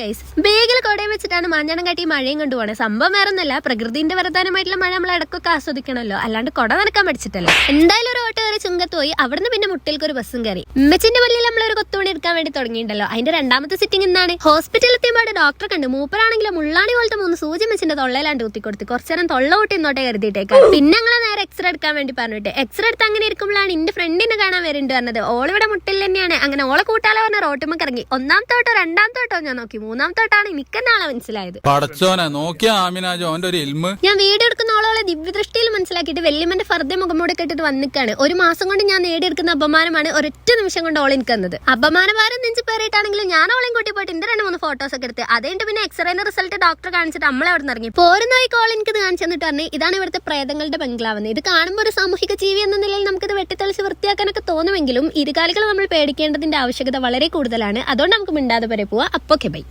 Guys, ബേഗിൽ കൊടയും വെച്ചിട്ടാണ് മാഞ്ഞാണം കാട്ടി മഴയും കൊണ്ടുപോകണേ. സംഭവം വേറൊന്നല്ല, പ്രകൃതിന്റെ വരദാനമായിട്ടുള്ള മഴ നമ്മൾ ഇടക്കൊക്കെ ആസ്വദിക്കണല്ലോ, അല്ലാണ്ട് കൊട നനക്കാൻ പഠിച്ചിട്ടല്ലേ. എന്തായാലും ഒരു ഓട്ടോ കയറി ചുങ്കത്ത് പോയി, അവിടുന്ന് പിന്നെ മുട്ടിലേക്ക് ഒരു ബസ്സും കയറി. ഉമ്മച്ചിന്റെ പള്ളിയിൽ നമ്മളൊരു കൊത്തുപണി എടുക്കാൻ വേണ്ടി തുടങ്ങിയിട്ടുണ്ടല്ലോ, അതിന്റെ രണ്ടാമത്തെ സിറ്റിംഗ് ഇന്നാണ്. ഹോസ്പിറ്റലിൽ എത്തിയപാട് ഡോക്ടറെ കണ്ടു. മൂപ്പരാണെങ്കിലും മുള്ളാണി പോലത്തെ 3 സൂചി മെച്ചിന്റെ തൊള്ളയിലാണ്ട് കുത്തിക്കൊടുത്ത് കുറച്ചു നേരം തൊള്ള കൂട്ടി ഇന്നോട്ടെ കരുതിയിട്ടേക്കാം. പിന്നെ ഞങ്ങളെ നേരെ എക്സ്റേ എടുക്കാൻ വേണ്ടി പറഞ്ഞിട്ട് എക്സ്റേ എടുത്ത് അങ്ങനെ ഇരിക്കുമ്പോഴാണ് എന്റെ ഫ്രണ്ടിനെ കാണാൻ വരുന്നുണ്ട് പറഞ്ഞത്. ഓളിവിടെ മുട്ടിൽ തന്നെയാണ്. അങ്ങനെ ഓളെ കൂട്ടാലെ പറഞ്ഞ റോട്ടുമ്മ ഇറങ്ങി. ഒന്നാമത്തെ ഓട്ടോ രണ്ടാമത്തെ ഓട്ടോ ഞാൻ നോക്കി, മൂന്നാമത്തെ ഓട്ടാണ് എനിക്കെന്നെ ആളെ മനസ്സിലായത്. ഞാൻ വീഡിയോ എടുക്കുന്ന ഓളോളെ ദിവ്യദൃഷ്ടിയിൽ മനസ്സിലാക്കിയിട്ട് വെല്ലിമ്മന്റെ ഫർദ മുഖമൂടെ കെട്ടിട്ട് വന്നിക്കാണ്. ഒരു മാസം കൊണ്ട് ഞാൻ നേടിയെടുക്കുന്ന അപമാനമാണ് ഒരൊറ്റ നിമിഷം കൊണ്ട് ഓൾ എനിക്ക് തന്നത്. അപമാനഭാരം നെഞ്ചു പേറിയിട്ടാണെങ്കിലും ഞാൻ ഓളെയും കൂട്ടി പോയിട്ട് എന്റെ 2-3 ഫോട്ടോസ് ഒക്കെ എടുത്ത് അതേണ്ട് പിന്നെ എക്സ്റേന്റെ റിസൾട്ട് ഡോക്ടർ കാണിച്ചിട്ട് നമ്മളെ അവിടെ നിന്ന് ഇറങ്ങി. പോരുന്നതായി കോൾ എനിക്ക് ഇത് കാണിച്ചു തന്നിട്ട് പറഞ്ഞു, ഇതാണ് ഇവിടുത്തെ പ്രേതങ്ങളുടെ ബംഗ്ലാവെന്ന്. ഇത് കാണുമ്പോൾ ഒരു സാമൂഹിക ജീവി എന്ന നിലയിൽ നമുക്കിത് വെട്ടിത്തെളിച്ച് വൃത്തിയാക്കാനൊക്കെ തോന്നുമെങ്കിലും ഇരുകാലികൾ നമ്മൾ പേടിക്കേണ്ടതിന്റെ ആവശ്യകത വളരെ കൂടുതലാണ്. അതുകൊണ്ട് നമുക്ക് മിണ്ടാതെ വരെ പോവാം. അപ്പൊ ബൈ.